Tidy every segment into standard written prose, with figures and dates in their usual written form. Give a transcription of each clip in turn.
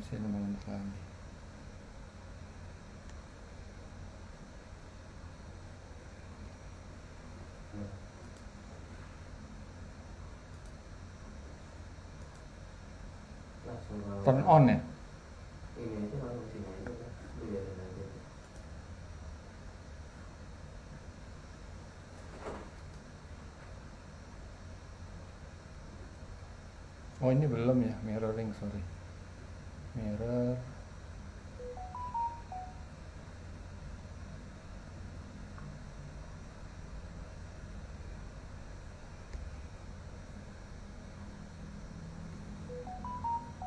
Masih menurut kami. Turn on ya? Ini aja kalau sini aja kan, biarin aja. Oh ini belum ya, mirroring, sorry. Mirror.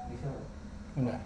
Bisa nggak? Udah.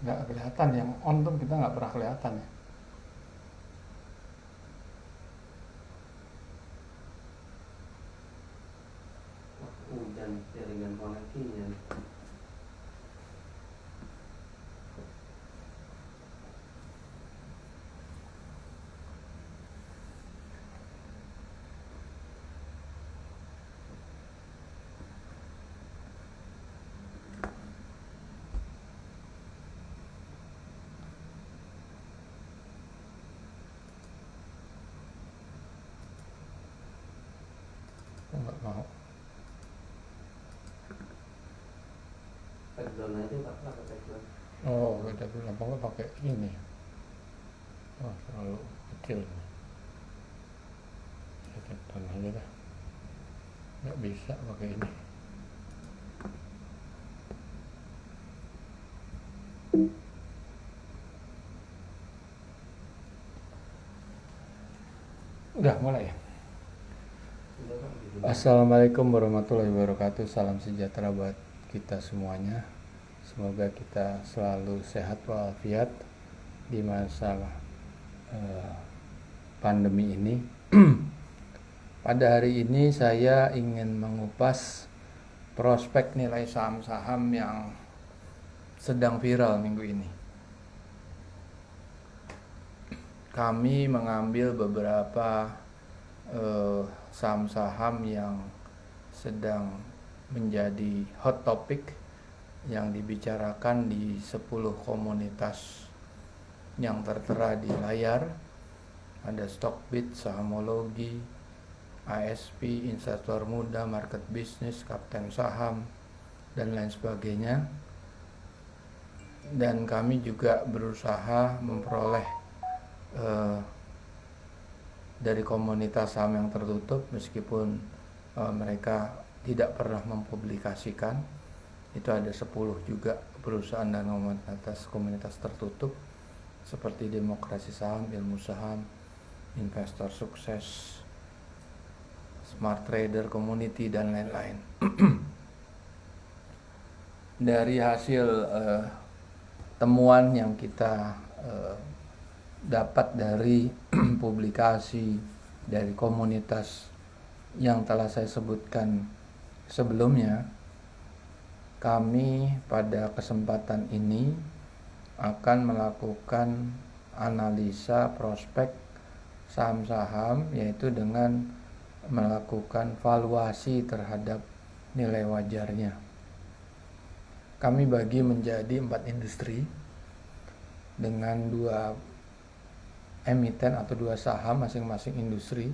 Nggak kelihatan, yang on tuh kita nggak pernah kelihatan ya. Hujan jaringan koneksinya. Aku nggak mau. Background aja Pak, pakai background. Oh beda dulu, apa nggak pakai ini? Oh terlalu kecil. Ya tekan aja dah. Nggak bisa pakai ini. Udah mulai ya. Sudah Pak, gitu. Assalamualaikum warahmatullahi wabarakatuh. Salam sejahtera buat kita semuanya. Semoga kita selalu sehat walafiat di masa pandemi ini. Pada hari ini saya ingin mengupas prospek nilai saham-saham yang sedang viral minggu ini. Kami mengambil beberapa saham-saham yang sedang menjadi hot topic yang dibicarakan di 10 komunitas yang tertera di layar. Ada Stockbit, Sahamologi, ASP, Investor Muda, Market Business, Kapten Saham, dan lain sebagainya. Dan kami juga berusaha memperoleh dari komunitas saham yang tertutup, meskipun mereka tidak pernah mempublikasikan. Itu ada 10 juga perusahaan dan komunitas tertutup seperti Demokrasi Saham, Ilmu Saham, Investor Sukses, Smart Trader Community, dan lain-lain. Dari hasil temuan yang kita dapat dari publikasi dari komunitas yang telah saya sebutkan sebelumnya, kami pada kesempatan ini akan melakukan analisa prospek saham-saham, yaitu dengan melakukan valuasi terhadap nilai wajarnya. Kami bagi menjadi 4 industri dengan 2 emiten atau 2 saham masing-masing industri.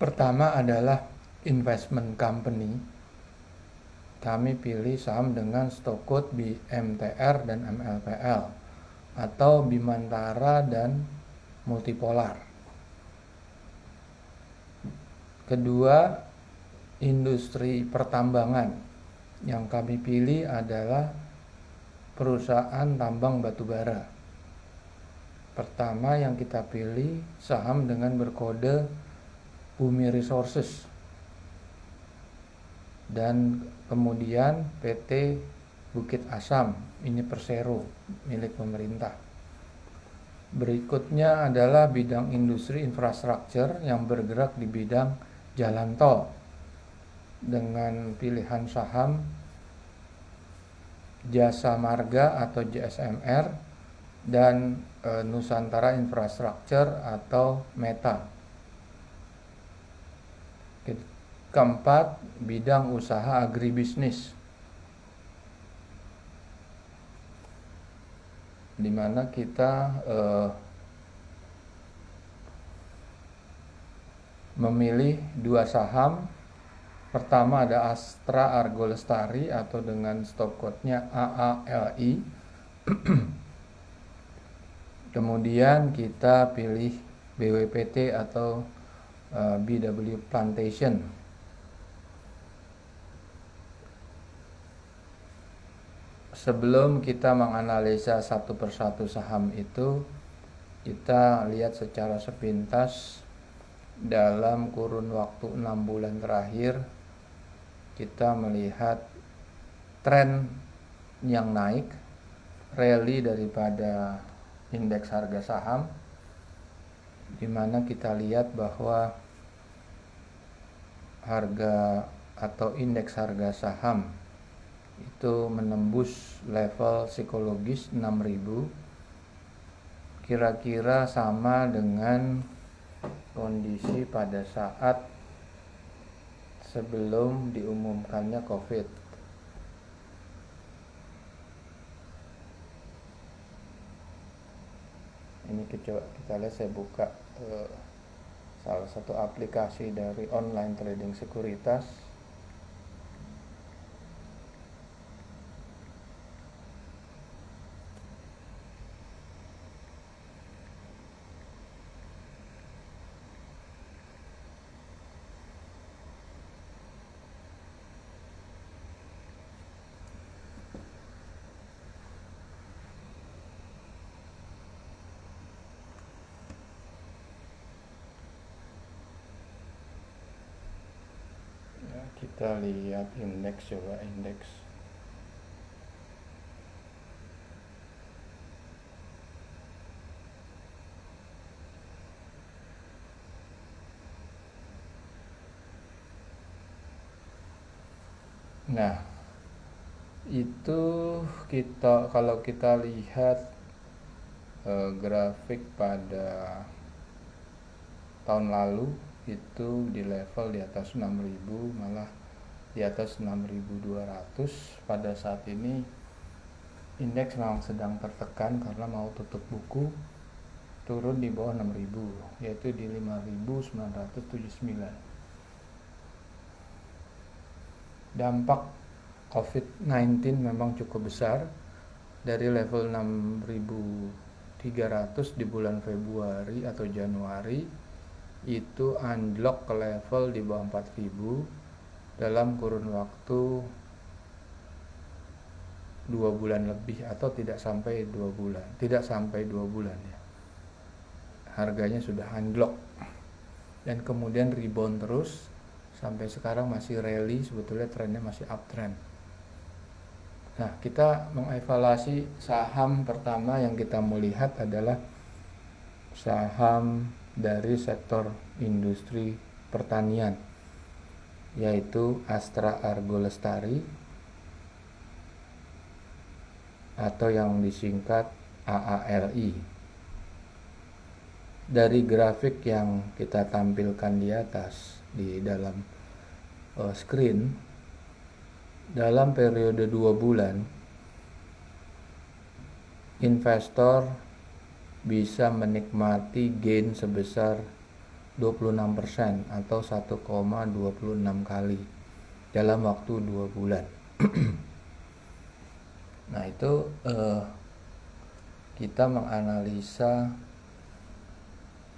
Pertama adalah investment company. Kami pilih saham dengan stock code BMTR dan MLPL atau Bimantara dan Multipolar. Kedua, industri pertambangan. Yang kami pilih adalah perusahaan tambang batubara. Pertama yang kita pilih saham dengan berkode Bumi Resources, dan kemudian PT Bukit Asam, ini Persero milik pemerintah. Berikutnya adalah bidang industri infrastruktur yang bergerak di bidang jalan tol dengan pilihan saham Jasa Marga atau JSMR dan Nusantara Infrastruktur atau Meta. Keempat, bidang usaha agribisnis, di mana kita memilih 2 saham. Pertama ada Astra Argo Lestari atau dengan stock code-nya AALI. Kemudian kita pilih BWPT atau BW Plantation. Sebelum kita menganalisa satu persatu saham itu, kita lihat secara sepintas dalam kurun waktu 6 bulan terakhir. Kita melihat tren yang naik, rally daripada indeks harga saham, di mana kita lihat bahwa harga atau indeks harga saham itu menembus level psikologis 6.000, kira-kira sama dengan kondisi pada saat sebelum diumumkannya COVID. Ini kita lihat, saya buka salah satu aplikasi dari online trading sekuritas. Kita lihat indeks, coba indeks. Nah, itu kalau kita lihat grafik pada tahun lalu itu di level di atas 6.000, malah di atas 6.200. Pada saat ini indeks memang sedang tertekan karena mau tutup buku turun di bawah 6.000, yaitu di 5.979. Dampak COVID-19 memang cukup besar. Dari level 6.300 di bulan Februari atau Januari itu unlock ke level di bawah 4.000 dalam kurun waktu 2 bulan lebih, atau tidak sampai 2 bulan ya. Harganya sudah unlock dan kemudian rebound terus sampai sekarang masih rally, sebetulnya trennya masih uptrend. Nah, kita mengevaluasi saham pertama yang kita mau lihat adalah saham dari sektor industri pertanian, yaitu Astra Argo Lestari atau yang disingkat AALI. Dari grafik yang kita tampilkan di atas di dalam screen, dalam periode 2 bulan investor bisa menikmati gain sebesar 26% atau 1,26 kali dalam waktu 2 bulan. Nah, itu kita menganalisa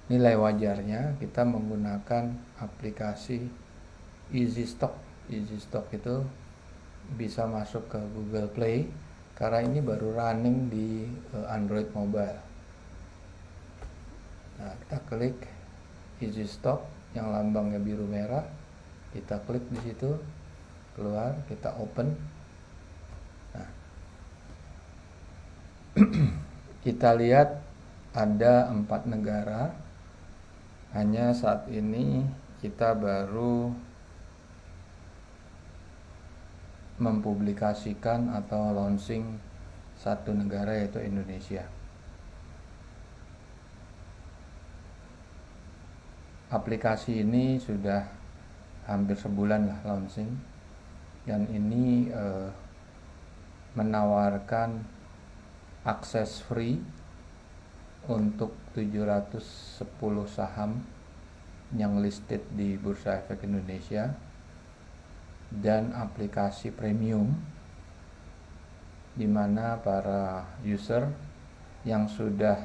nilai wajarnya, kita menggunakan aplikasi Easy Stock. Easy Stock itu bisa masuk ke Google Play karena ini baru running di Android mobile. Nah, kita klik Easy Stock yang lambangnya biru merah, kita klik di situ, keluar, kita open. Nah, kita lihat ada 4 negara. Hanya saat ini kita baru mempublikasikan atau launching 1 negara, yaitu Indonesia. Aplikasi ini sudah hampir sebulan lah launching, dan ini menawarkan akses free untuk 710 saham yang listed di Bursa Efek Indonesia, dan aplikasi premium di mana para user yang sudah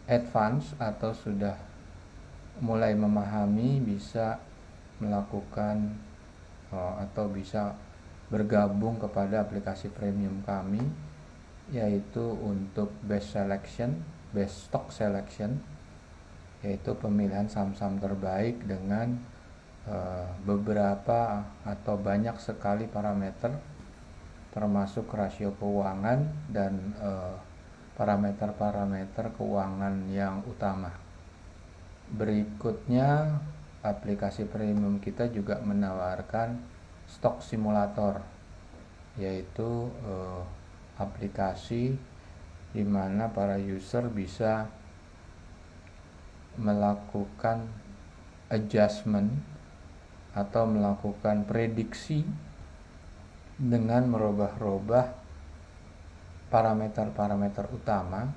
advance atau sudah mulai memahami bisa melakukan atau bisa bergabung kepada aplikasi premium kami, yaitu untuk best stock selection, yaitu pemilihan saham-saham terbaik dengan beberapa atau banyak sekali parameter, termasuk rasio keuangan dan parameter-parameter keuangan yang utama. Berikutnya, aplikasi premium kita juga menawarkan stock simulator, yaitu aplikasi di mana para user bisa melakukan adjustment atau melakukan prediksi dengan merubah-rubah parameter-parameter utama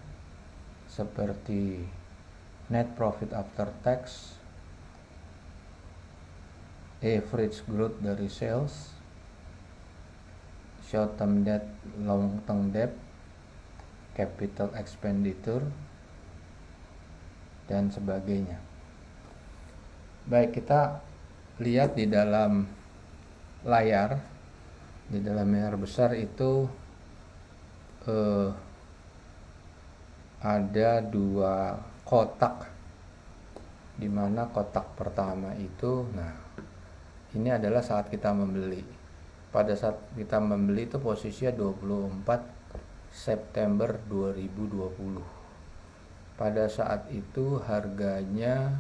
seperti net profit after tax, average growth dari sales, short term debt, long term debt, capital expenditure, dan sebagainya. Baik, kita lihat di dalam layar besar itu ada 2 kotak, di mana kotak pertama itu, nah ini adalah saat kita membeli. Pada saat kita membeli itu posisinya 24 September 2020. Pada saat itu harganya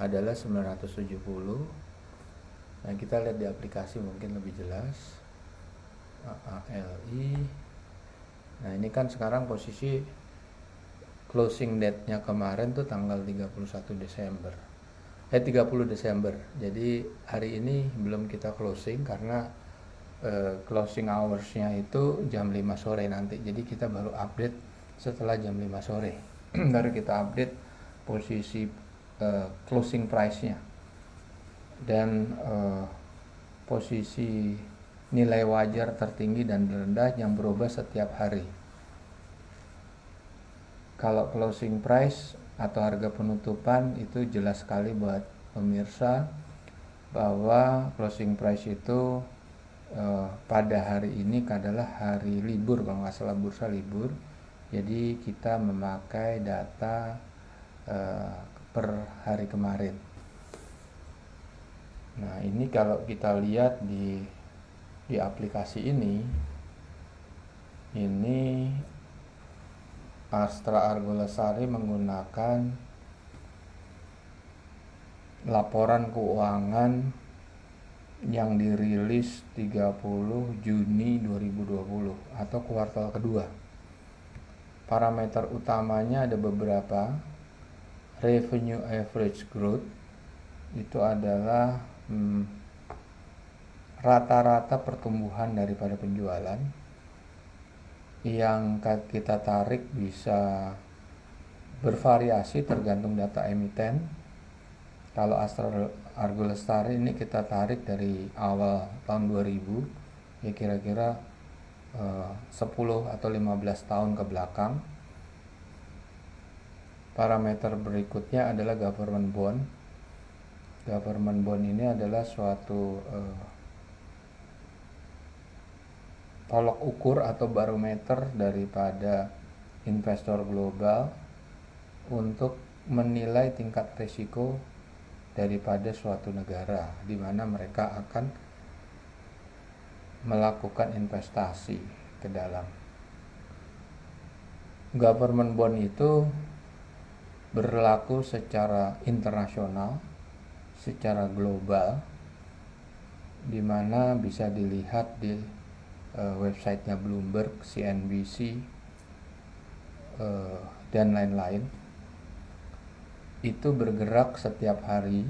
adalah 970. Nah, kita lihat di aplikasi mungkin lebih jelas. AALI. Nah, ini kan sekarang posisi closing date-nya kemarin tuh tanggal 30 Desember. Jadi hari ini belum kita closing karena closing hours-nya itu jam 5 sore nanti. Jadi kita baru update setelah jam 5 sore. Baru kita update posisi closing price-nya dan posisi nilai wajar tertinggi dan rendah yang berubah setiap hari. Kalau closing price atau harga penutupan itu jelas sekali buat pemirsa bahwa closing price itu pada hari ini adalah hari libur, kalau nggak salah bursa libur. Jadi kita memakai data per hari kemarin. Nah, ini kalau kita lihat di aplikasi ini Astra Argo Lestari menggunakan laporan keuangan yang dirilis 30 Juni 2020 atau kuartal kedua. Parameter utamanya ada beberapa. Revenue average growth itu adalah rata-rata pertumbuhan daripada penjualan yang kita tarik bisa bervariasi tergantung data emiten. Kalau Astra Argo Lestari ini kita tarik dari awal tahun 2000, ya kira-kira 10 atau 15 tahun ke belakang. Parameter berikutnya adalah government bond. Government bond ini adalah suatu tolok ukur atau barometer daripada investor global untuk menilai tingkat risiko daripada suatu negara di mana mereka akan melakukan investasi ke dalam. Government bond itu berlaku secara internasional, secara global, di mana bisa dilihat di websitenya Bloomberg, CNBC, dan lain-lain. Itu bergerak setiap hari,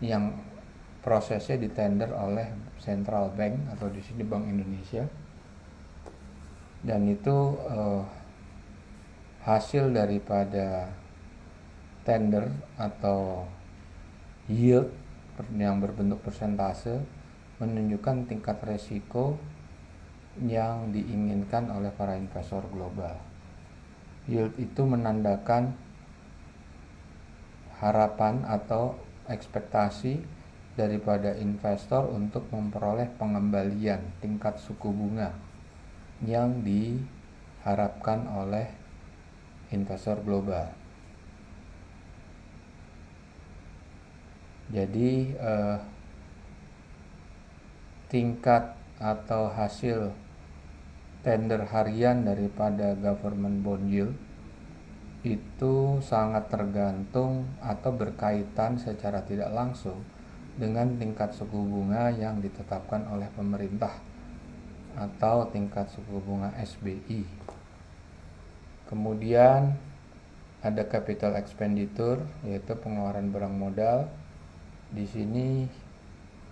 yang prosesnya ditender oleh Central Bank atau di sini Bank Indonesia, dan itu hasil daripada tender atau yield yang berbentuk persentase menunjukkan tingkat resiko yang diinginkan oleh para investor global. Yield itu menandakan harapan atau ekspektasi daripada investor untuk memperoleh pengembalian tingkat suku bunga yang diharapkan oleh investor global. Jadi tingkat atau hasil tender harian daripada government bond yield itu sangat tergantung atau berkaitan secara tidak langsung dengan tingkat suku bunga yang ditetapkan oleh pemerintah atau tingkat suku bunga SBI. Kemudian ada capital expenditure, yaitu pengeluaran barang modal. Di sini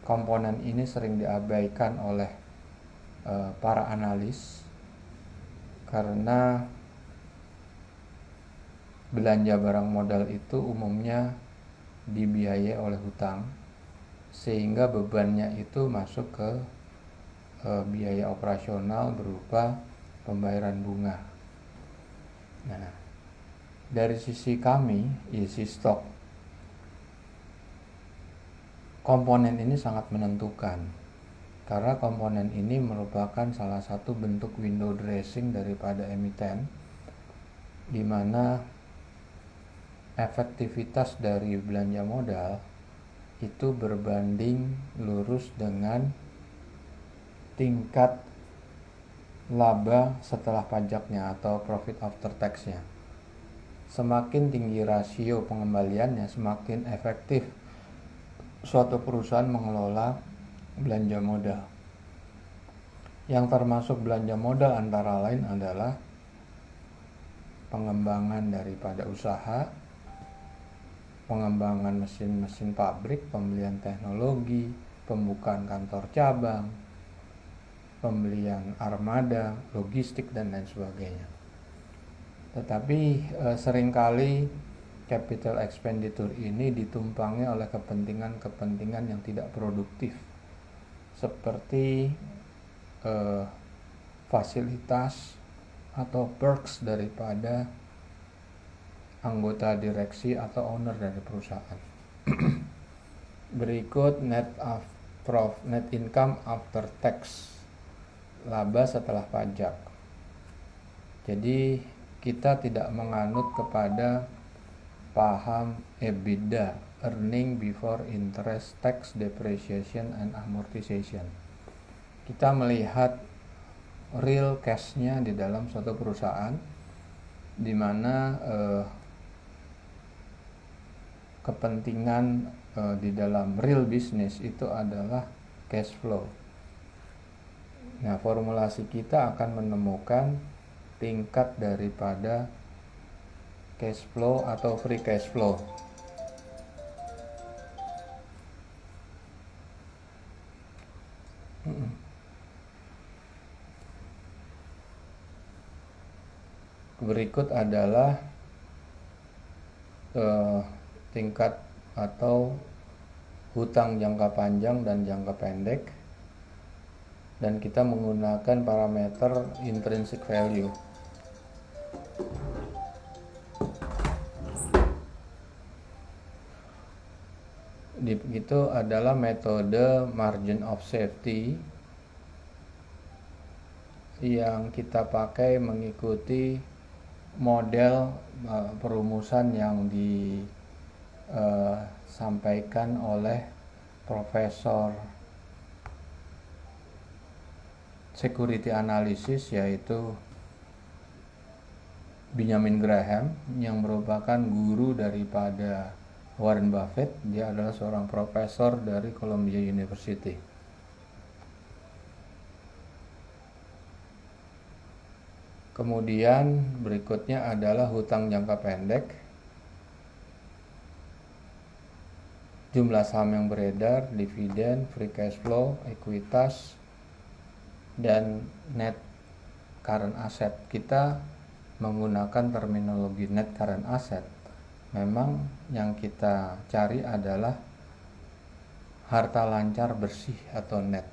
komponen ini sering diabaikan oleh para analis karena belanja barang modal itu umumnya dibiayai oleh hutang, sehingga bebannya itu masuk ke biaya operasional berupa pembayaran bunga. Nah, dari sisi kami, isi stok, komponen ini sangat menentukan karena komponen ini merupakan salah satu bentuk window dressing daripada emiten, di mana efektivitas dari belanja modal itu berbanding lurus dengan tingkat laba setelah pajaknya atau profit after tax-nya. Semakin tinggi rasio pengembaliannya, semakin efektif suatu perusahaan mengelola belanja modal. Yang termasuk belanja modal antara lain adalah pengembangan daripada usaha, pengembangan mesin-mesin pabrik, pembelian teknologi, pembukaan kantor cabang, pembelian armada, logistik, dan lain sebagainya. Tetapi seringkali capital expenditure ini ditumpangi oleh kepentingan-kepentingan yang tidak produktif, seperti fasilitas atau perks daripada anggota direksi atau owner dari perusahaan. Berikut net income after tax, laba setelah pajak. Jadi kita tidak menganut kepada paham EBITDA, earning before interest, tax, depreciation, and amortization. Kita melihat real cash-nya di dalam suatu perusahaan, di mana kepentingan di dalam real business itu adalah cash flow. Nah, formulasi kita akan menemukan tingkat daripada cash flow atau free cash flow. Berikut adalah tingkat atau hutang jangka panjang dan jangka pendek, dan kita menggunakan parameter intrinsic value. Itu adalah metode margin of safety yang kita pakai mengikuti model perumusan yang disampaikan oleh Profesor Security Analysis, yaitu Benjamin Graham, yang merupakan guru daripada Warren Buffett. Dia adalah seorang profesor dari Columbia University. Kemudian berikutnya adalah hutang jangka pendek, jumlah saham yang beredar, dividen, free cash flow, ekuitas, dan net current asset. Kita menggunakan terminologi net current asset. Memang yang kita cari adalah harta lancar bersih atau net,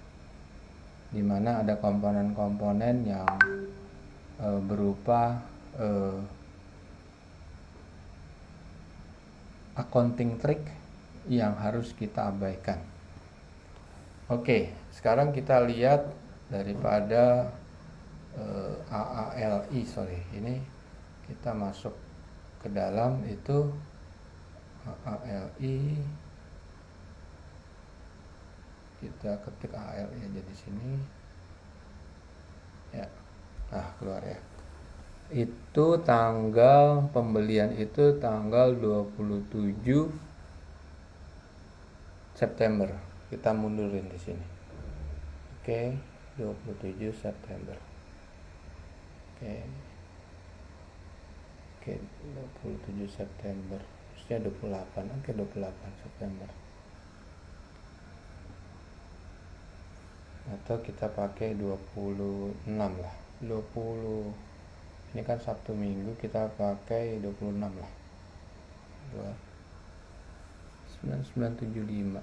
di mana ada komponen-komponen yang berupa accounting trick yang harus kita abaikan. Oke, sekarang kita lihat daripada AALI. Ini kita masuk ke dalam itu AALI, kita ketik AALI aja di sini ya. Keluar ya. Itu tanggal pembelian itu tanggal 27 September. Kita mundurin di sini. Oke, 27 September. Oke, 27 September. Harusnya 28. Oke, 28 September. Atau kita pakai 26 lah. 20. Ini kan Sabtu Minggu, kita pakai 26 lah. 9975.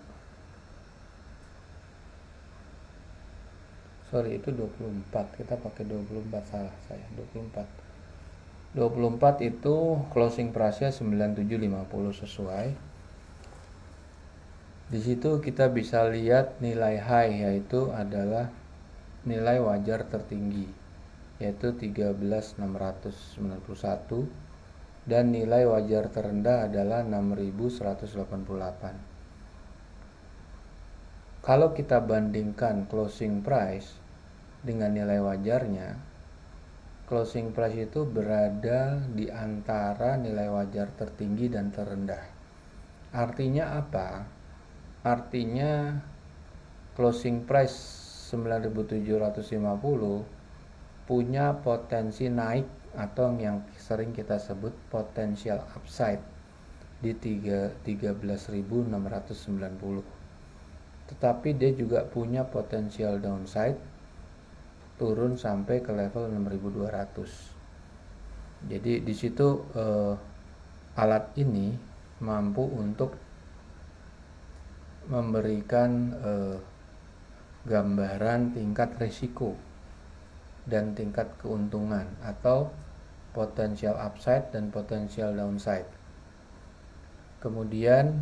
Sorry, itu 24. Kita pakai 24, salah saya. 24 itu closing price-nya 9750 sesuai. Di situ kita bisa lihat nilai high, yaitu adalah nilai wajar tertinggi, yaitu 13.691, dan nilai wajar terendah adalah 6.188. Kalau kita bandingkan closing price dengan nilai wajarnya, closing price itu berada di antara nilai wajar tertinggi dan terendah. Artinya apa? Artinya closing price 9.750 punya potensi naik atau yang sering kita sebut potential upside di 13.690. Tetapi dia juga punya potensial downside turun sampai ke level 6.200. Jadi di situ alat ini mampu untuk memberikan gambaran tingkat risiko dan tingkat keuntungan atau potensial upside dan potensial downside. Kemudian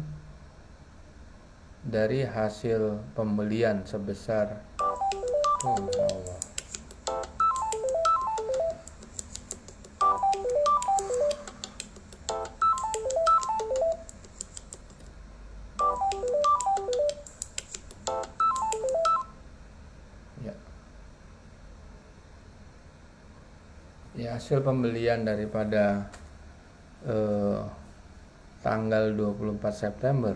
dari hasil pembelian sebesar Ya, hasil pembelian daripada tanggal 24 September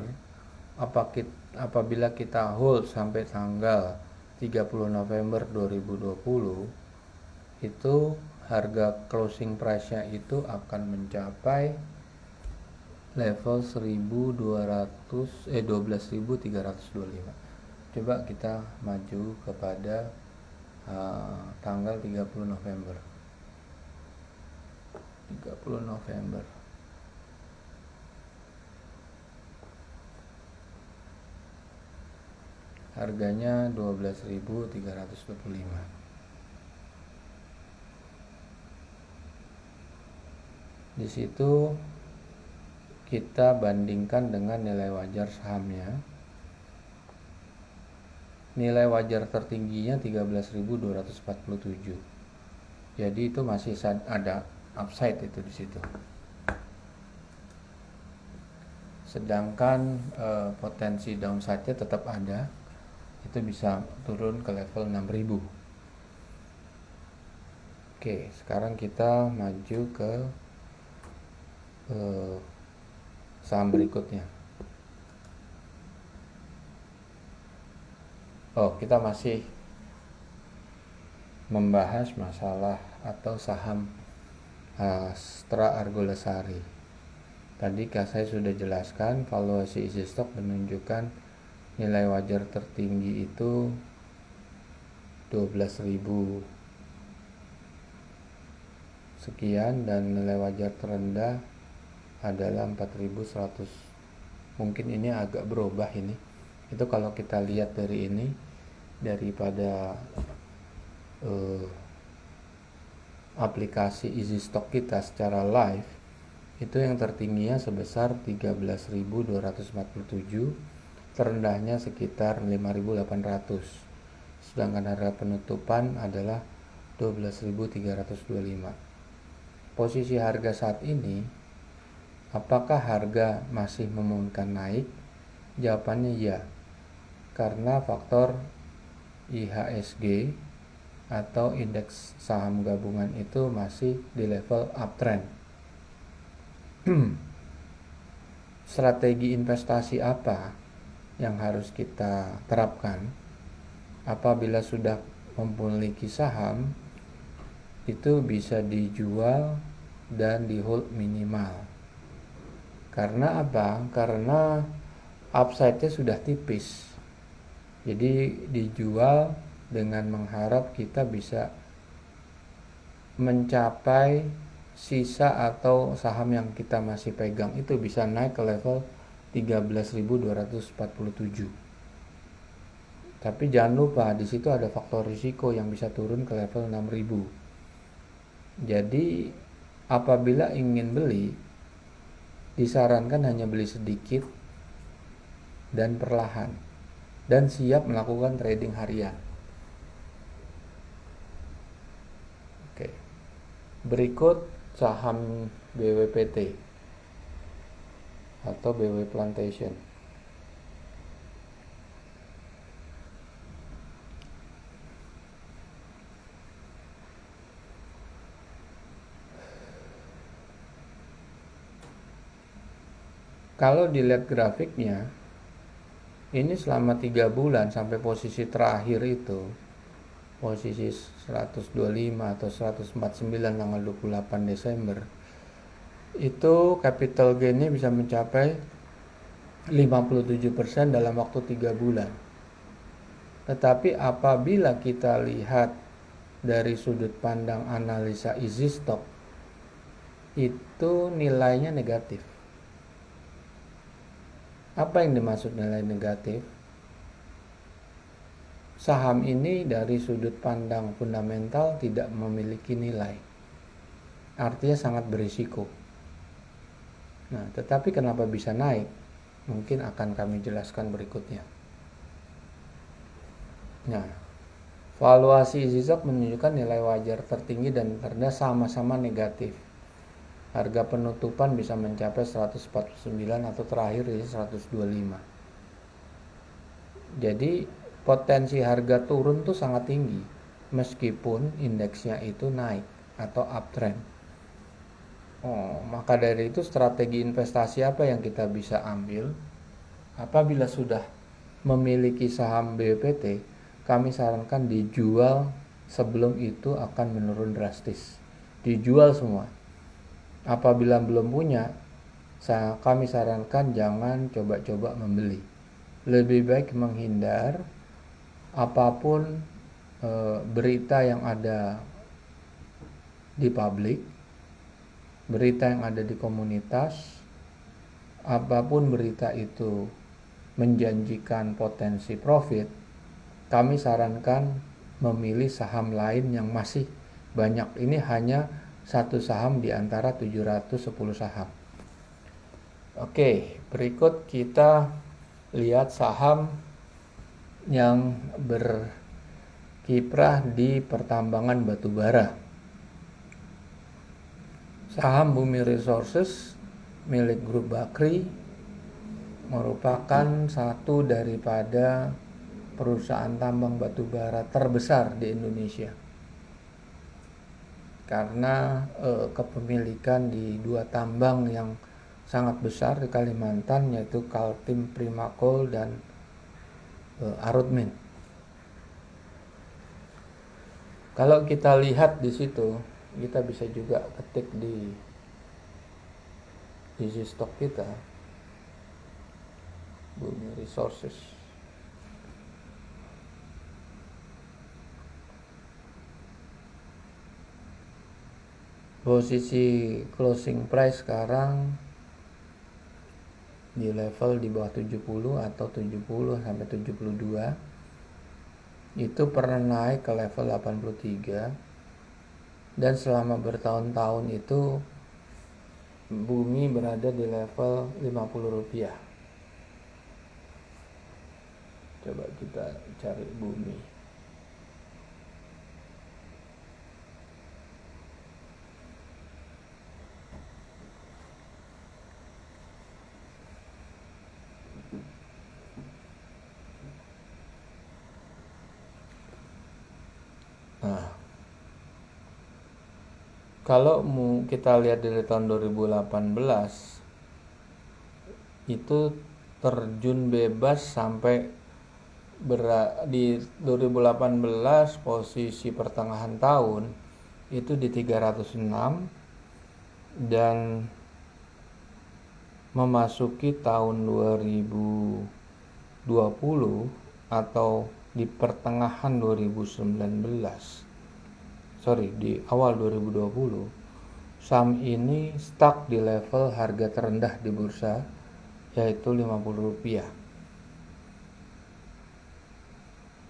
apabila kita hold sampai tanggal 30 November 2020, itu harga closing price-nya itu akan mencapai level 12.325. Coba kita maju kepada tanggal 30 November. Harganya 12.325. Di situ kita bandingkan dengan nilai wajar sahamnya. Nilai wajar tertingginya 13.247. Jadi itu masih ada upside itu di situ. Sedangkan potensi downside-nya tetap ada. Itu bisa turun ke level 6.000. Oke, sekarang kita maju ke saham berikutnya. Kita masih membahas masalah atau saham Astra Argo Lestari. Tadi saya sudah jelaskan valuasi easy stock menunjukkan nilai wajar tertinggi itu 12.000 sekian dan nilai wajar terendah adalah 4.100. Mungkin ini agak berubah ini. Itu kalau kita lihat dari ini, daripada aplikasi easy stock kita secara live, itu yang tertingginya sebesar 13.247, terendahnya sekitar 5.800, sedangkan harga penutupan adalah 12.325. Posisi harga saat ini, apakah harga masih memungkinkan naik? Jawabannya ya, karena faktor IHSG atau indeks saham gabungan itu masih di level uptrend. Strategi investasi apa yang harus kita terapkan apabila sudah memiliki saham? Itu bisa dijual dan di hold minimal. Karena apa? Karena upside-nya sudah tipis. Jadi dijual dengan mengharap kita bisa mencapai sisa atau saham yang kita masih pegang itu bisa naik ke level 13.247. Tapi jangan lupa di situ ada faktor risiko yang bisa turun ke level 6.000. Jadi apabila ingin beli, disarankan hanya beli sedikit dan perlahan, dan siap melakukan trading harian. Oke. Berikut saham BWPT atau BW Plantation. Kalau dilihat grafiknya, ini selama 3 bulan sampai posisi terakhir itu, posisi 125 atau 149 tanggal 28 Desember, itu capital gain-nya bisa mencapai 57% dalam waktu 3 bulan. Tetapi apabila kita lihat dari sudut pandang analisa easy stock, itu nilainya negatif. Apa yang dimaksud nilai negatif? Saham ini dari sudut pandang fundamental tidak memiliki nilai. Artinya sangat berisiko. Nah, tetapi kenapa bisa naik? Mungkin akan kami jelaskan berikutnya. Nah, valuasi easy stock menunjukkan nilai wajar tertinggi dan terendah sama-sama negatif. Harga penutupan bisa mencapai 149 atau terakhir di 125. Jadi potensi harga turun tuh sangat tinggi meskipun indeksnya itu naik. atau uptrend. Maka dari itu strategi investasi apa yang kita bisa ambil? Apabila sudah memiliki saham BPT, kami sarankan dijual sebelum itu akan menurun drastis. Dijual semua. Apabila belum punya, kami sarankan jangan coba-coba membeli. Lebih baik menghindar apapun berita yang ada di publik, berita yang ada di komunitas, apapun berita itu menjanjikan potensi profit, kami sarankan memilih saham lain yang masih banyak. Ini hanya satu saham di antara 710 saham. Oke, berikut kita lihat saham yang berkiprah di pertambangan batubara. Saham Bumi Resources milik Grup Bakri merupakan satu daripada perusahaan tambang batubara terbesar di Indonesia. Karena kepemilikan di dua tambang yang sangat besar di Kalimantan, yaitu Kaltim Primakol dan Arutmin. Kalau kita lihat di situ, kita bisa juga ketik di easy stock kita, Bumi Resources. Posisi closing price sekarang di level di bawah 70 atau 70 sampai 72. Itu pernah naik ke level 83, dan selama bertahun-tahun itu Bumi berada di level Rp50. Coba kita cari Bumi. Nah, kalau kita lihat dari tahun 2018 itu terjun bebas sampai di 2018 posisi pertengahan tahun itu di 306, dan memasuki tahun 2020 atau di pertengahan 2019, di awal 2020, saham ini stuck di level harga terendah di bursa, yaitu Rp50,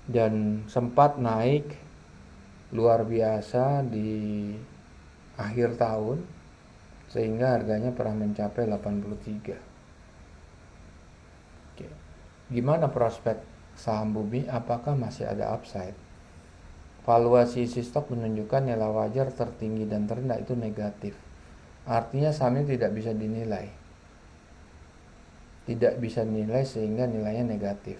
dan sempat naik luar biasa di akhir tahun sehingga harganya pernah mencapai 83. Oke. Gimana prospek saham Bumi? Apakah masih ada upside? Valuasi isi stok menunjukkan nilai wajar tertinggi dan terendah itu negatif. Artinya saham ini tidak bisa dinilai. Tidak bisa dinilai sehingga nilainya negatif.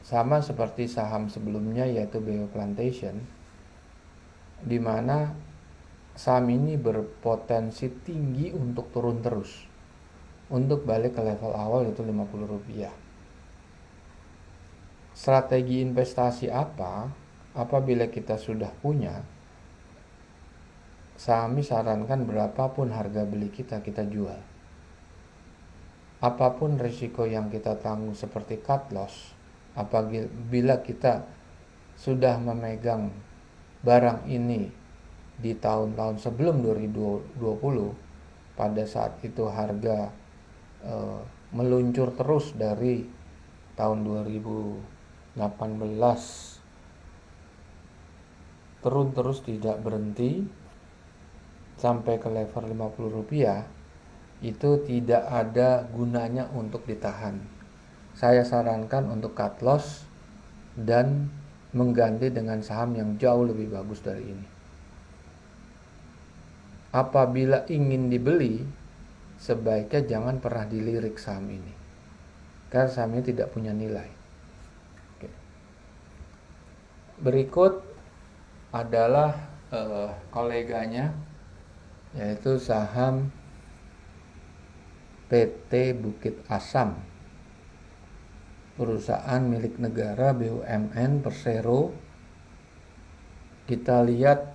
Sama seperti saham sebelumnya, yaitu BW Plantation, di mana saham ini berpotensi tinggi untuk turun terus, untuk balik ke level awal yaitu Rp50. Strategi investasi apa? Apabila kita sudah punya saham, sarankan berapapun harga beli kita jual. Apapun risiko yang kita tanggung seperti cut loss, apabila kita sudah memegang barang ini di tahun-tahun sebelum 2020, pada saat itu harga meluncur terus dari tahun 2018, turun terus tidak berhenti sampai ke level Rp50, itu tidak ada gunanya untuk ditahan. Saya sarankan untuk cut loss dan mengganti dengan saham yang jauh lebih bagus dari ini. Apabila ingin dibeli, sebaiknya jangan pernah dilirik saham ini, karena saham ini tidak punya nilai. Oke. Berikut adalah koleganya, yaitu saham PT Bukit Asam, perusahaan milik negara BUMN Persero. Kita lihat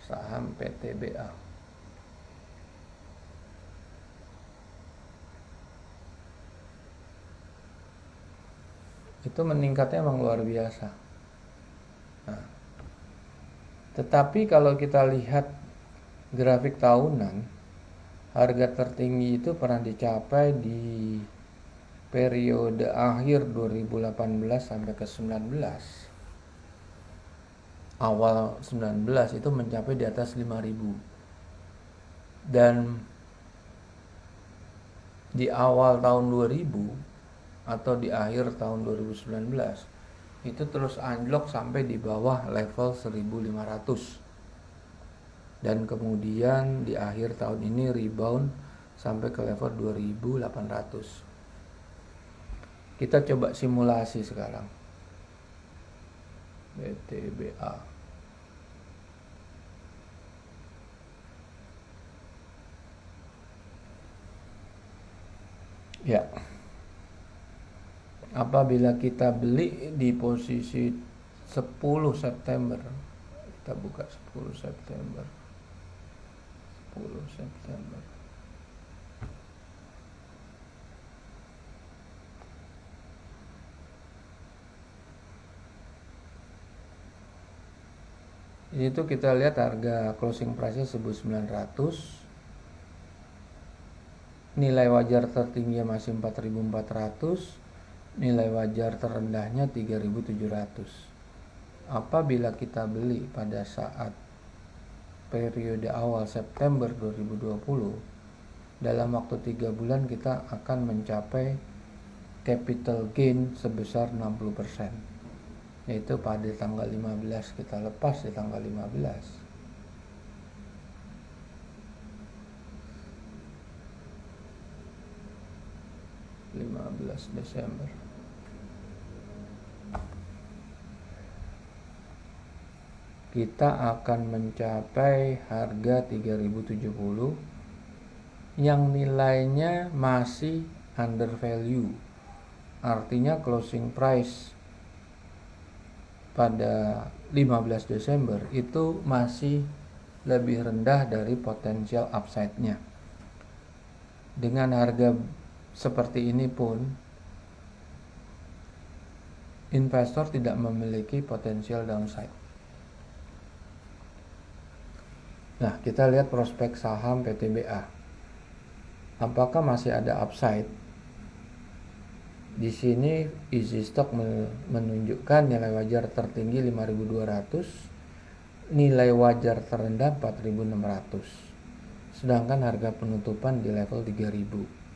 saham PTBA. Itu meningkatnya memang luar biasa. Nah, tetapi kalau kita lihat grafik tahunan, harga tertinggi itu pernah dicapai di periode akhir 2018 sampai ke 19. Awal 19 itu mencapai di atas 5.000. Dan di awal tahun 2000 atau di akhir tahun 2019 itu terus anjlok sampai di bawah level 1.500, dan kemudian di akhir tahun ini rebound sampai ke level 2.800. Kita coba simulasi sekarang BTBA. Ya, apabila kita beli di posisi 10 September, kita buka 10 September. Di situ kita lihat harga closing price-nya 1.900. Nilai wajar tertingginya masih 4.400, nilai wajar terendahnya 3.700. Apabila kita beli pada saat periode awal September 2020, dalam waktu 3 bulan kita akan mencapai capital gain sebesar 60%, yaitu pada tanggal 15 kita lepas di tanggal 15 Desember. Kita akan mencapai harga 3.070 yang nilainya masih under value. Artinya closing price pada 15 Desember itu masih lebih rendah dari potensial upside-nya. Dengan harga seperti ini pun investor tidak memiliki potensial downside. Nah, kita lihat prospek saham PTBA. Apakah masih ada upside? Di sini easy stock menunjukkan nilai wajar tertinggi 5.200, nilai wajar terendah 4.600. Sedangkan harga penutupan di level 3.000.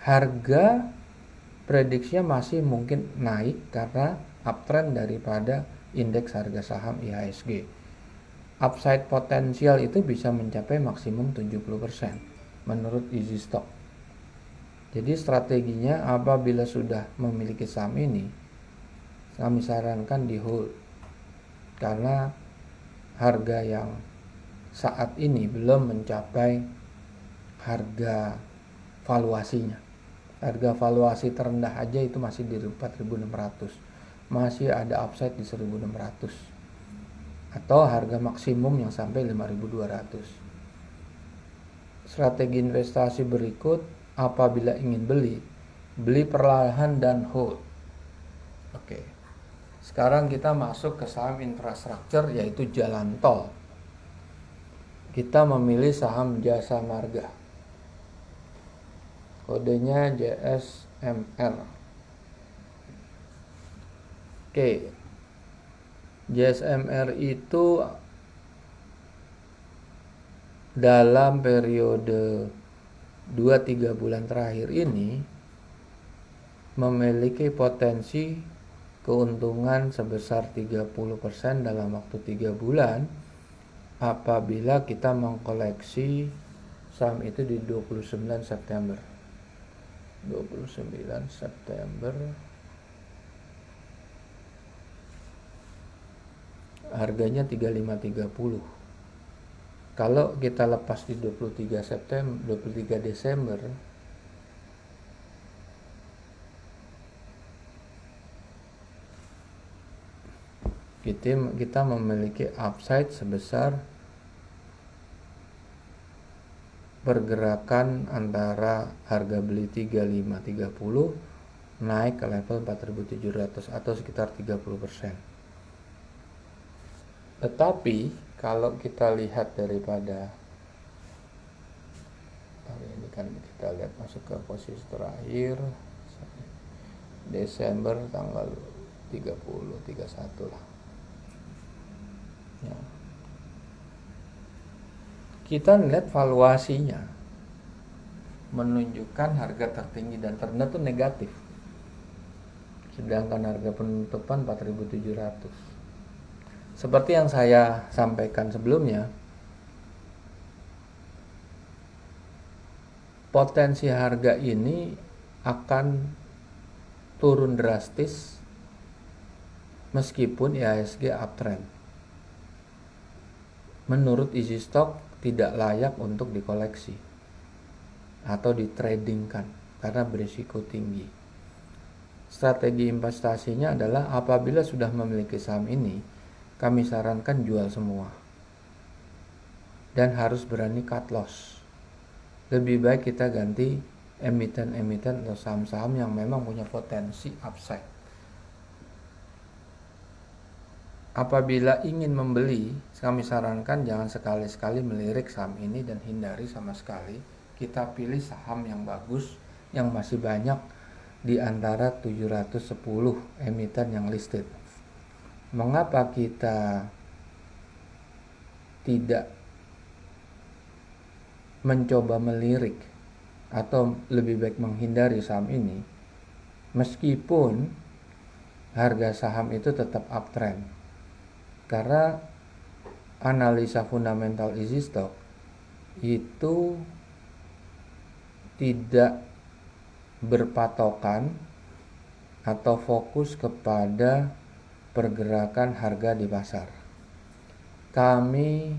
Harga prediksinya masih mungkin naik karena uptrend daripada indeks harga saham IHSG. Upside potensial itu bisa mencapai maksimum 70% menurut Easy Stock. Jadi strateginya apabila sudah memiliki saham ini, kami sarankan di hold, karena harga yang saat ini belum mencapai harga valuasinya. Harga valuasi terendah aja itu masih di 4.600. Masih ada upside di 1.600. Atau harga maksimum yang sampai 5.200. Strategi investasi berikut, apabila ingin beli perlahan dan hold. Oke. Sekarang kita masuk ke saham infrastruktur, yaitu jalan tol. Kita memilih saham Jasa Marga. Kodenya JSMR. Oke. JSMR itu dalam periode 2-3 bulan terakhir ini memiliki potensi keuntungan sebesar 30% dalam waktu 3 bulan apabila kita mengkoleksi saham itu di 29 September. 29 September harganya 35.30. Kalau kita lepas di 23 Desember, kita memiliki upside sebesar pergerakan antara harga beli 35.30 naik ke level 4.700 atau sekitar 30%. Tetapi kalau kita lihat daripada hari ini kan kita lihat masuk ke posisi terakhir Desember tanggal 31 lah ya. Kita lihat valuasinya menunjukkan harga tertinggi dan terendah itu negatif, sedangkan harga penutupan 4.700. Seperti yang saya sampaikan sebelumnya, potensi harga ini akan turun drastis meskipun IHSG uptrend. Menurut Easy Stock tidak layak untuk dikoleksi atau ditradingkan karena berisiko tinggi. Strategi investasinya adalah apabila sudah memiliki saham ini, kami sarankan jual semua dan harus berani cut loss. Lebih baik kita ganti emiten-emiten atau saham-saham yang memang punya potensi upside. Apabila ingin membeli, kami sarankan jangan sekali-sekali melirik saham ini dan hindari sama sekali. Kita pilih saham yang bagus, yang masih banyak di antara 710 emiten yang listed. Mengapa kita tidak mencoba melirik atau lebih baik menghindari saham ini meskipun harga saham itu tetap uptrend? Karena analisa fundamental Easy Stock itu tidak berpatokan atau fokus kepada pergerakan harga di pasar. Kami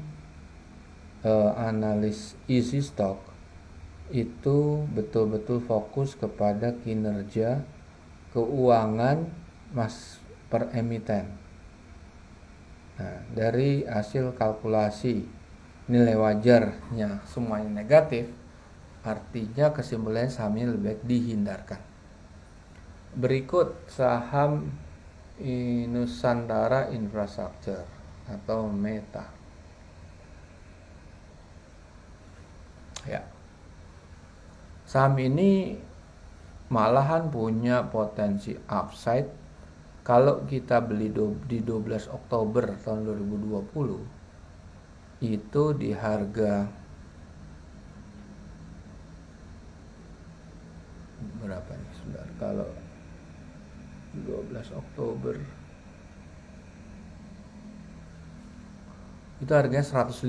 analis Easy Stock itu betul-betul fokus kepada kinerja keuangan per emiten. Nah, dari hasil kalkulasi nilai wajarnya semuanya negatif, artinya kesimpulannya saham ini lebih baik dihindarkan. Berikut saham Nusantara Infrastructure atau Meta. Ya. Saham ini malahan punya potensi upside. Kalau kita beli di 12 Oktober tahun 2020 itu di harga berapa nih saudara? Kalau 12 Oktober itu harganya 105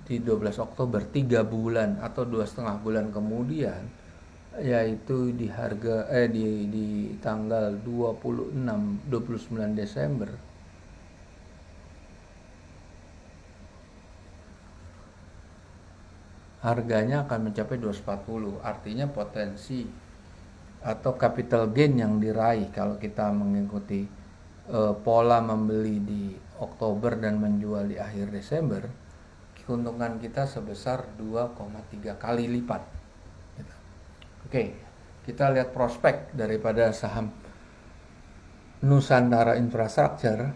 di 12 Oktober, 3 bulan atau 2,5 bulan kemudian, yaitu di harga di tanggal 29 Desember harganya akan mencapai 240. Artinya potensi atau capital gain yang diraih kalau kita mengikuti pola membeli di Oktober dan menjual di akhir Desember, keuntungan kita sebesar 2,3 kali lipat. Oke, kita lihat prospek daripada saham Nusantara Infrastructure.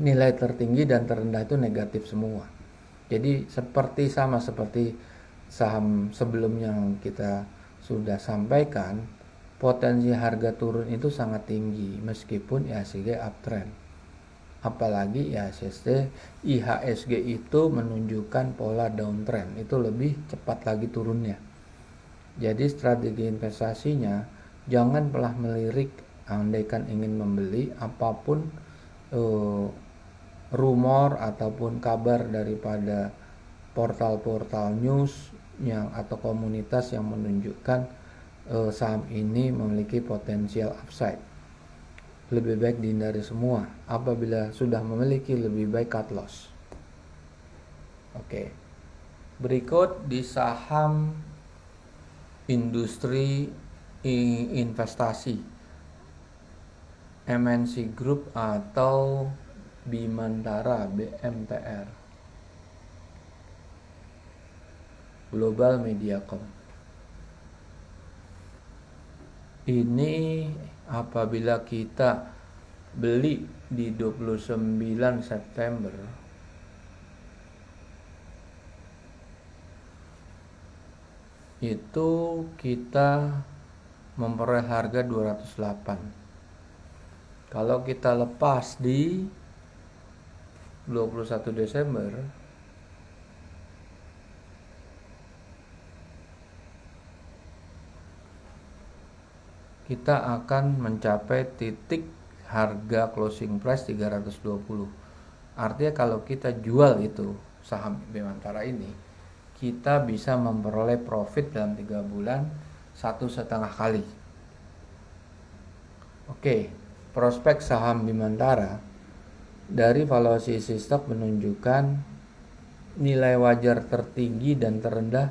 Nilai tertinggi dan terendah itu negatif semua. Jadi sama seperti saham sebelumnya yang kita sudah sampaikan, potensi harga turun itu sangat tinggi meskipun IHSG uptrend. Apalagi IHSG itu menunjukkan pola downtrend, itu lebih cepat lagi turunnya. Jadi strategi investasinya jangan pernah melirik andaikan ingin membeli apapun rumor ataupun kabar daripada portal-portal news yang atau komunitas yang menunjukkan saham ini memiliki potensial upside. lebih baik dihindari semua. Apabila sudah memiliki, lebih baik cut loss. Oke. Berikut di saham industri investasi MNC Group atau Bimantara BMTR, Global Mediacom. Ini apabila kita beli di 29 September itu kita memperoleh harga 208. Kalau kita lepas di 21 Desember kita akan mencapai titik harga closing price 320. Artinya kalau kita jual itu saham Bimantara ini, kita bisa memperoleh profit dalam 3 bulan 1,5 kali. Oke, prospek saham Bimantara dari valuasi isi stok menunjukkan nilai wajar tertinggi dan terendah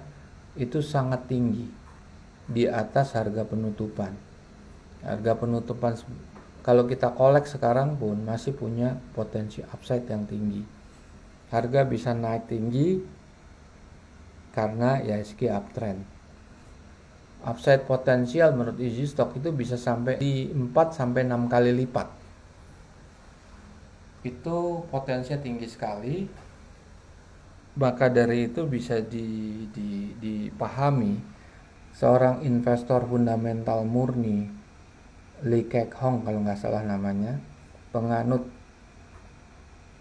itu sangat tinggi di atas harga penutupan. Harga penutupan kalau kita kolek sekarang pun masih punya potensi upside yang tinggi. Harga bisa naik tinggi karena IHSG uptrend. Upside potensial menurut easy stock itu bisa sampai di 4-6 kali lipat. Itu potensinya tinggi sekali. Maka dari itu bisa dipahami seorang investor fundamental murni, Lee Kek Hong kalau nggak salah namanya, penganut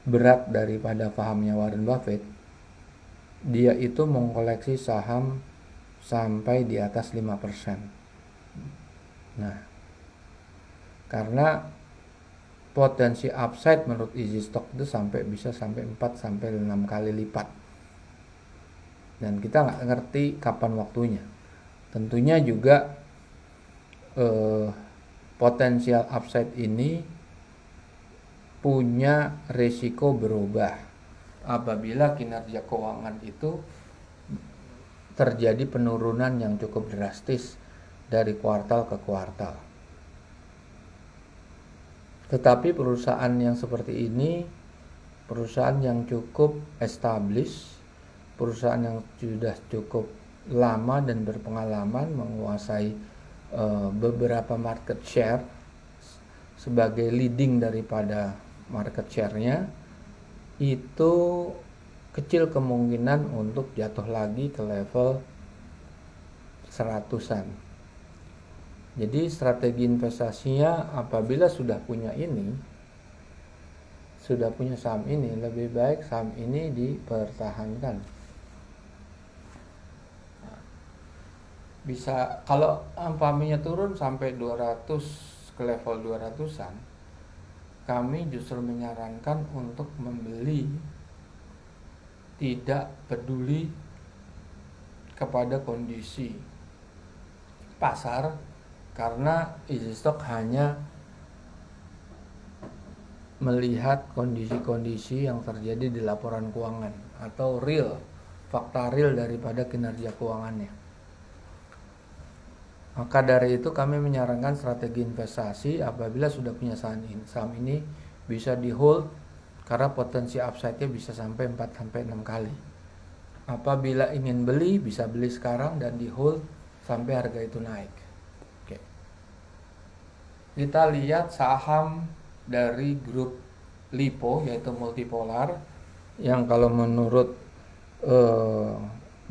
berat daripada pahamnya Warren Buffett, dia itu mengkoleksi saham sampai di atas 5%. Nah, karena potensi upside menurut easy stock itu bisa sampai 4-6 kali lipat. Dan kita nggak ngerti kapan waktunya. Tentunya juga potensial upside ini punya risiko berubah apabila kinerja keuangan itu terjadi penurunan yang cukup drastis dari kuartal ke kuartal. Tetapi perusahaan yang seperti ini, perusahaan yang cukup established, perusahaan yang sudah cukup lama dan berpengalaman menguasai beberapa market share sebagai leading daripada market share-nya, itu kecil kemungkinan untuk jatuh lagi ke level 100-an. Jadi strategi investasinya apabila sudah punya saham ini, lebih baik saham ini dipertahankan. Bisa kalau umpamanya turun sampai 200 ke level 200-an, kami justru menyarankan untuk membeli, tidak peduli kepada kondisi pasar, karena easy stock hanya melihat kondisi-kondisi yang terjadi di laporan keuangan atau fakta real daripada kinerja keuangannya. Maka dari itu kami menyarankan strategi investasi apabila sudah punya saham ini bisa di hold karena potensi upside-nya bisa sampai 4-6 kali. Apabila ingin beli, bisa beli sekarang dan di hold sampai harga itu naik. Oke. Kita lihat saham dari grup LiPo yaitu Multipolar yang kalau menurut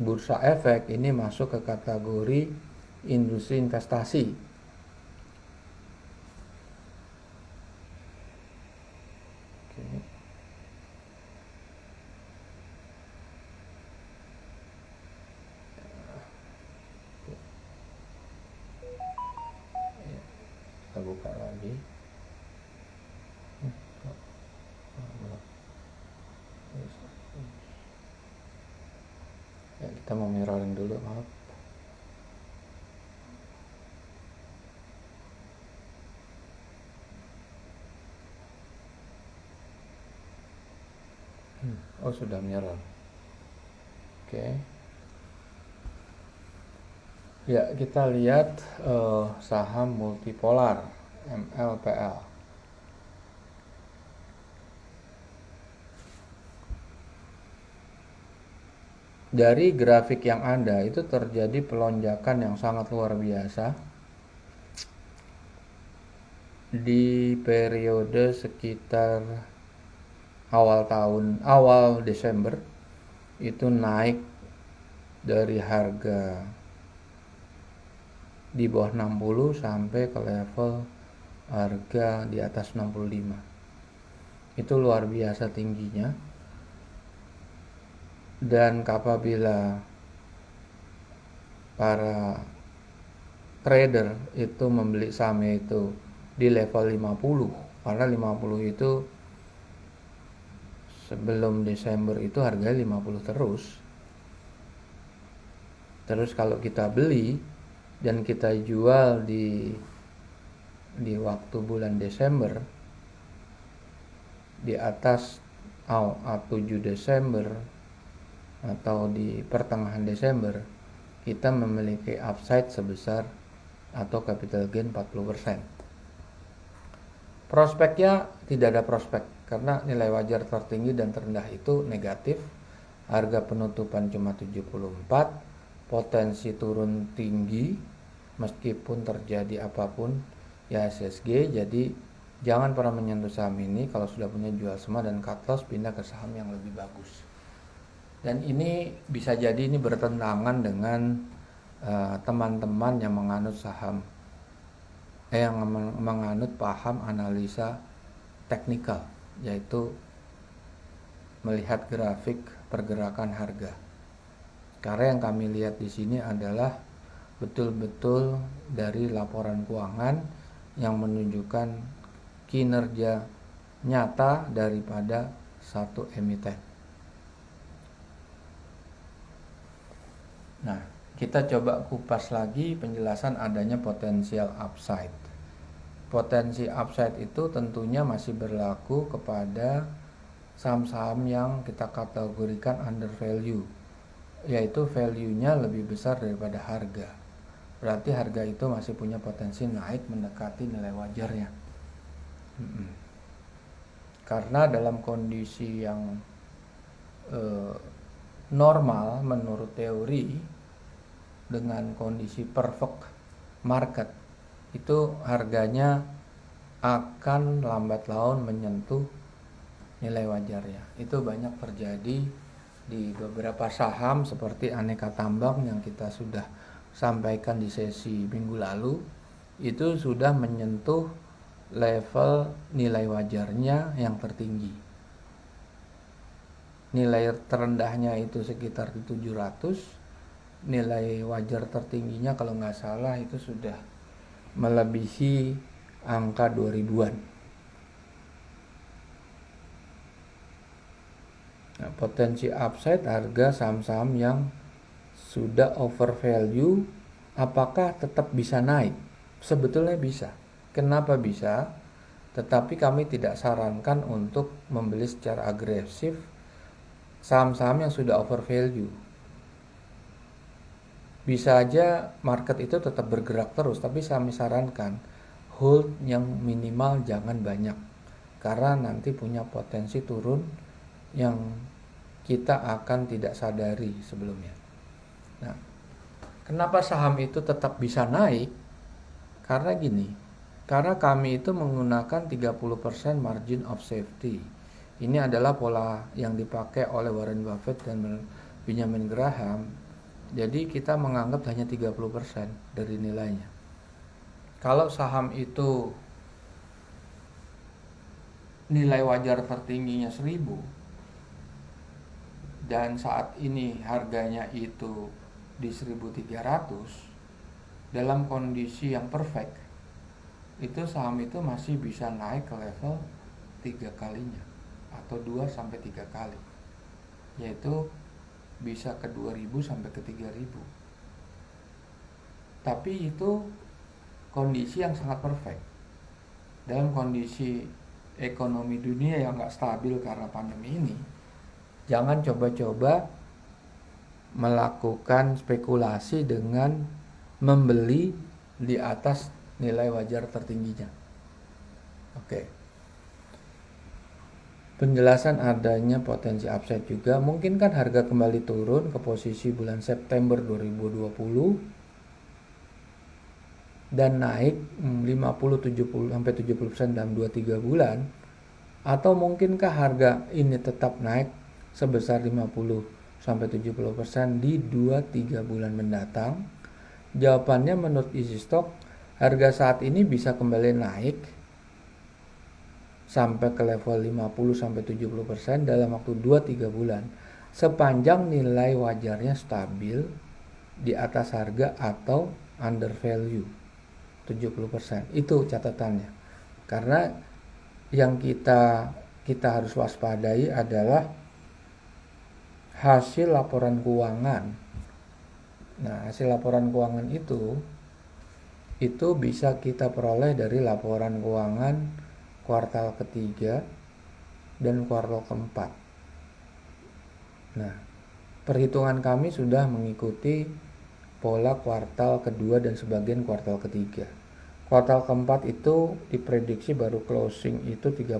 Bursa Efek ini masuk ke kategori industri investasi. Oke. Kita buka lagi. Ya, kita mau mirroring dulu, maaf. Oh, sudah mirror. Oke. Ya, kita lihat saham multipolar MLPL. Dari grafik yang ada itu terjadi pelonjakan yang sangat luar biasa di periode sekitar awal Desember. Itu naik dari harga di bawah 60 sampai ke level harga di atas 65. Itu luar biasa tingginya. Dan apabila para trader itu membeli saham itu di level 50, karena 50 itu sebelum Desember itu harganya 50 terus. Terus kalau kita beli dan kita jual di waktu bulan Desember di atas 7 Desember atau di pertengahan Desember, kita memiliki upside sebesar atau capital gain 40%. Prospeknya tidak ada prospek karena nilai wajar tertinggi dan terendah itu negatif. Harga penutupan cuma 74, potensi turun tinggi meskipun terjadi apapun ya SSG. Jadi jangan pernah menyentuh saham ini. Kalau sudah punya jual semua dan cut loss, pindah ke saham yang lebih bagus. Dan ini bisa jadi ini bertentangan dengan teman-teman yang menganut menganut paham analisa teknikal, yaitu melihat grafik pergerakan harga. Karena yang kami lihat di sini adalah betul-betul dari laporan keuangan yang menunjukkan kinerja nyata daripada satu emiten. Nah, kita coba kupas lagi penjelasan adanya potensial upside. Potensi upside itu tentunya masih berlaku kepada saham-saham yang kita kategorikan under value, yaitu value-nya lebih besar daripada harga. Berarti harga itu masih punya potensi naik mendekati nilai wajarnya. Karena dalam kondisi yang normal menurut teori, dengan kondisi perfect market itu harganya akan lambat laun menyentuh nilai wajarnya. Itu banyak terjadi di beberapa saham seperti Aneka Tambang yang kita sudah sampaikan di sesi minggu lalu. Itu sudah menyentuh level nilai wajarnya yang tertinggi. Nilai terendahnya itu sekitar 700, nilai wajar tertingginya kalau nggak salah itu sudah melebihi angka 2000-an. Nah, potensi upside harga saham-saham yang sudah over value, apakah tetap bisa naik? Sebetulnya bisa. Kenapa bisa? Tetapi kami tidak sarankan untuk membeli secara agresif saham-saham yang sudah over value. Bisa aja market itu tetap bergerak terus, tapi kami sarankan hold yang minimal jangan banyak, karena nanti punya potensi turun yang kita akan tidak sadari sebelumnya. Nah, kenapa saham itu tetap bisa naik? Karena gini, karena kami itu menggunakan 30% margin of safety. Ini adalah pola yang dipakai oleh Warren Buffett dan Benjamin Graham. Jadi kita menganggap hanya 30% dari nilainya. Kalau saham itu nilai wajar tertingginya 1000 dan saat ini harganya itu di 1300, dalam kondisi yang perfect, itu saham itu masih bisa naik ke level 3 kalinya atau 2-3 kali, yaitu bisa ke 2000 sampai ke 3000. Tapi itu kondisi yang sangat perfect. Dalam kondisi ekonomi dunia yang gak stabil karena pandemi ini, Jangan coba-coba melakukan spekulasi dengan membeli di atas nilai wajar tertingginya. Oke. Penjelasan adanya potensi upside juga, mungkin kan harga kembali turun ke posisi bulan September 2020 dan naik 50-70 sampai 70% dalam 2-3 bulan, atau mungkinkah harga ini tetap naik sebesar 50-70% di 2-3 bulan mendatang? Jawabannya menurut EasyStock, harga saat ini bisa kembali naik sampai ke level 50-70% dalam waktu 2-3 bulan sepanjang nilai wajarnya stabil di atas harga atau under value 70%. Itu catatannya. Karena yang kita harus waspadai adalah hasil laporan keuangan. Nah, hasil laporan keuangan itu bisa kita peroleh dari laporan keuangan kuartal ketiga dan kuartal keempat. Nah, perhitungan kami sudah mengikuti pola kuartal kedua dan sebagian kuartal ketiga. Kuartal keempat itu diprediksi baru closing itu 31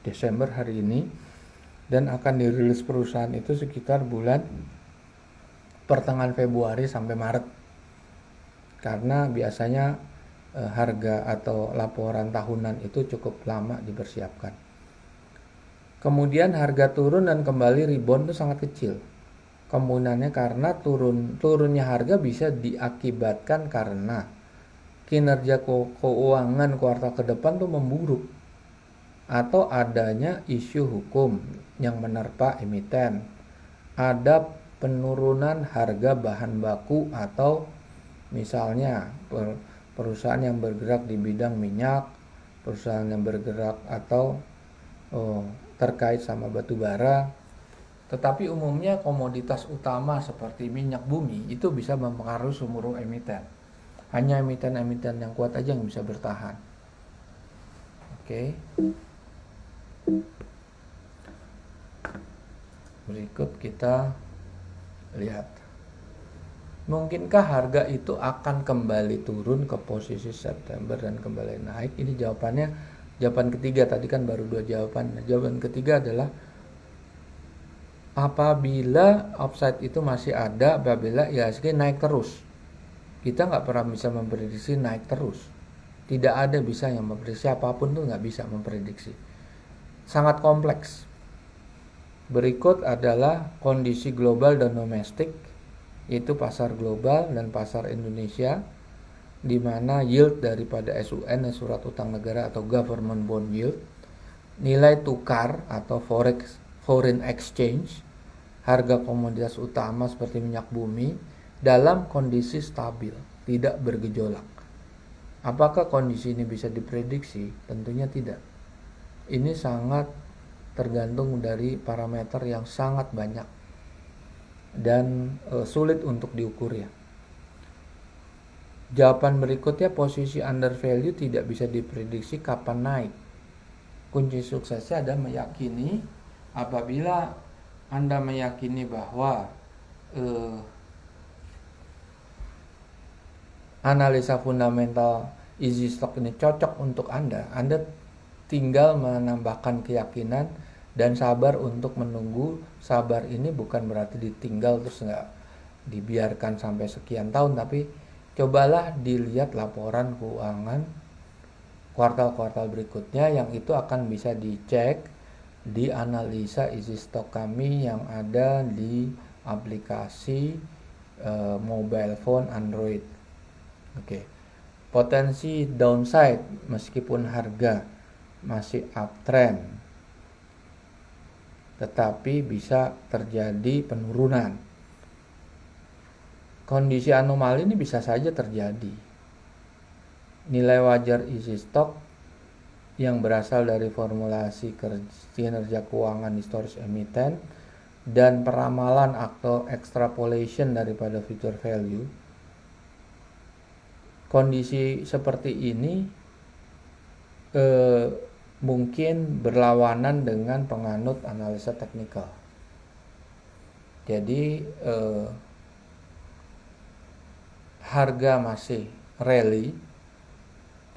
Desember hari ini, dan akan dirilis perusahaan itu sekitar bulan pertengahan Februari sampai Maret. Karena biasanya harga atau laporan tahunan itu cukup lama dipersiapkan. Kemudian harga turun dan kembali rebound itu sangat kecil. Kemungkinannya karena turunnya harga bisa diakibatkan karena kinerja keuangan kuartal ke depan tuh memburuk, atau adanya isu hukum yang menerpa emiten, ada penurunan harga bahan baku, atau misalnya perusahaan yang bergerak di bidang minyak, perusahaan yang bergerak atau terkait sama batu bara. Tetapi umumnya komoditas utama seperti minyak bumi itu bisa mempengaruhi seluruh emiten. Hanya emiten-emiten yang kuat aja yang bisa bertahan. Oke. Berikut kita lihat. Mungkinkah harga itu akan kembali turun ke posisi September dan kembali naik? Ini jawaban ketiga, tadi kan baru 2 jawaban. Jawaban ketiga adalah apabila upside itu masih ada, apabila IHSG naik terus. Kita nggak pernah bisa memprediksi naik terus. Tidak ada bisa yang memprediksi, apapun tuh nggak bisa memprediksi. Sangat kompleks. Berikut adalah kondisi global dan domestik, yaitu pasar global dan pasar Indonesia, di mana yield daripada SUN, surat utang negara atau government bond yield, nilai tukar atau foreign exchange, harga komoditas utama seperti minyak bumi dalam kondisi stabil, tidak bergejolak. Apakah kondisi ini bisa diprediksi? Tentunya tidak. Ini sangat tergantung dari parameter yang sangat banyak dan sulit untuk diukur ya. Jawaban berikutnya, posisi under value tidak bisa diprediksi kapan naik. Kunci suksesnya adalah meyakini. Apabila Anda meyakini bahwa analisa fundamental EasyStock ini cocok untuk Anda tinggal menambahkan keyakinan dan sabar untuk menunggu. Sabar ini bukan berarti ditinggal terus nggak dibiarkan sampai sekian tahun, tapi cobalah dilihat laporan keuangan kuartal-kuartal berikutnya, yang itu akan bisa dicek di analisa EasyStock kami yang ada di aplikasi mobile phone Android. Oke. Potensi downside meskipun harga masih uptrend, tetapi bisa terjadi penurunan. Kondisi anomali ini bisa saja terjadi. Nilai wajar EasyStock yang berasal dari formulasi kinerja keuangan historis emiten dan peramalan atau extrapolation daripada future value, kondisi seperti ini mungkin berlawanan dengan penganut analisa teknikal. Jadi harga masih rally,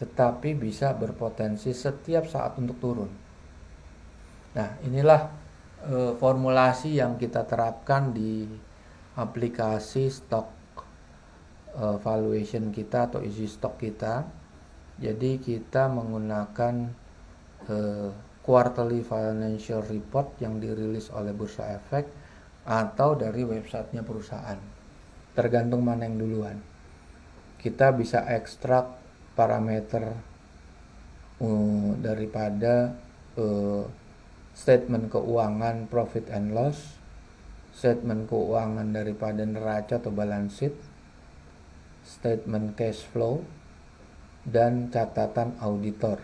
tetapi bisa berpotensi setiap saat untuk turun. Nah, inilah formulasi yang kita terapkan di aplikasi stock valuation kita atau easy stock kita. Jadi kita menggunakan quarterly financial report yang dirilis oleh Bursa Efek atau dari websitenya perusahaan, tergantung mana yang duluan. Kita bisa ekstrak parameter daripada statement keuangan profit and loss, statement keuangan daripada neraca atau balance sheet, statement cash flow, dan catatan auditor.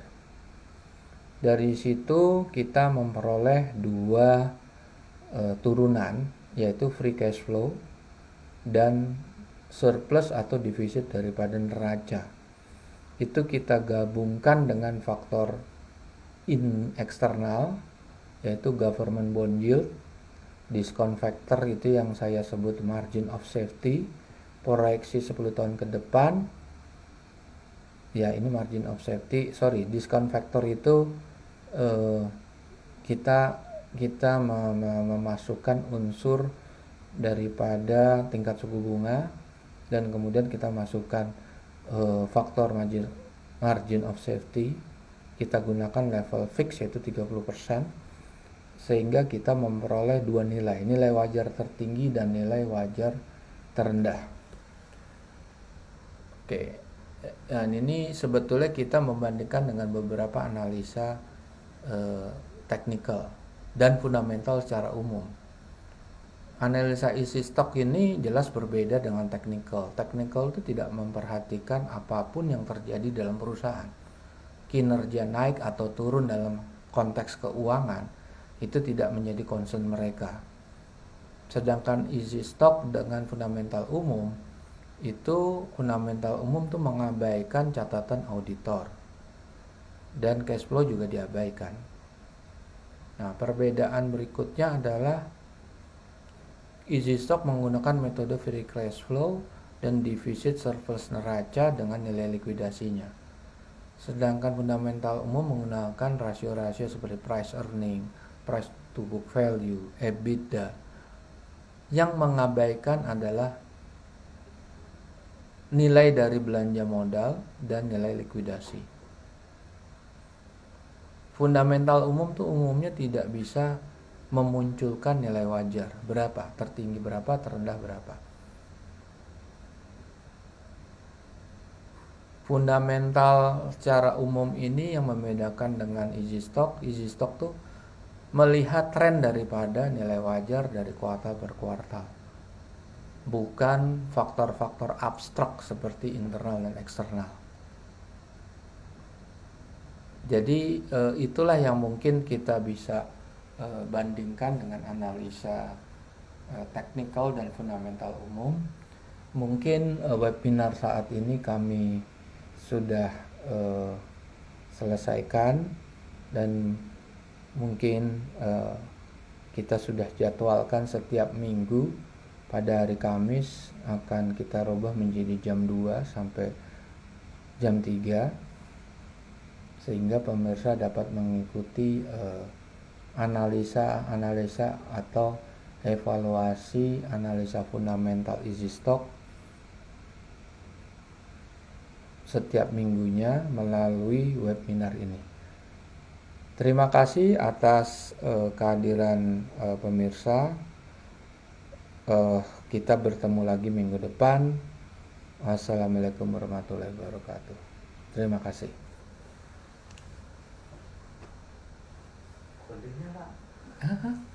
Dari situ kita memperoleh dua turunan, yaitu free cash flow dan surplus atau defisit daripada neraca. Itu kita gabungkan dengan faktor eksternal, yaitu government bond yield, discount factor itu yang saya sebut margin of safety, proyeksi 10 tahun ke depan. Ya, ini margin of safety, discount factor itu kita memasukkan unsur daripada tingkat suku bunga, dan kemudian kita masukkan faktor margin of safety. Kita gunakan level fix yaitu 30%, sehingga kita memperoleh dua nilai wajar tertinggi dan nilai wajar terendah. Oke, dan ini sebetulnya kita membandingkan dengan beberapa analisa teknikal dan fundamental secara umum. Analisa isi stok ini jelas berbeda dengan teknikal. Teknikal itu tidak memperhatikan apapun yang terjadi dalam perusahaan. Kinerja naik atau turun dalam konteks keuangan itu tidak menjadi concern mereka. Sedangkan easy stock dengan fundamental umum, itu fundamental umum tuh mengabaikan catatan auditor dan cash flow juga diabaikan. Nah, perbedaan berikutnya adalah easy stock menggunakan metode free cash flow dan defisit surplus neraca dengan nilai likuidasinya. Sedangkan fundamental umum menggunakan rasio-rasio seperti price earning, price to book value, EBITDA. Yang mengabaikan adalah nilai dari belanja modal dan nilai likuidasi. Fundamental umum tuh umumnya tidak bisa memunculkan nilai wajar, berapa, tertinggi berapa, terendah berapa. Fundamental secara umum ini yang membedakan dengan easy stock. Easy stock tuh melihat tren daripada nilai wajar dari kuartal per kuartal, bukan faktor-faktor abstrak seperti internal dan eksternal. Jadi itulah yang mungkin kita bisa bandingkan dengan analisa teknikal dan fundamental umum. Mungkin webinar saat ini kami sudah selesaikan, dan mungkin kita sudah jadwalkan setiap minggu pada hari Kamis akan kita rubah menjadi jam 2 sampai jam 3, sehingga pemirsa dapat mengikuti analisa atau evaluasi analisa fundamental easy stock setiap minggunya melalui webinar ini. Terima kasih atas kehadiran pemirsa. Kita bertemu lagi minggu depan. Wassalamualaikum warahmatullahi wabarakatuh. Terima kasih. Kodenya, Pak.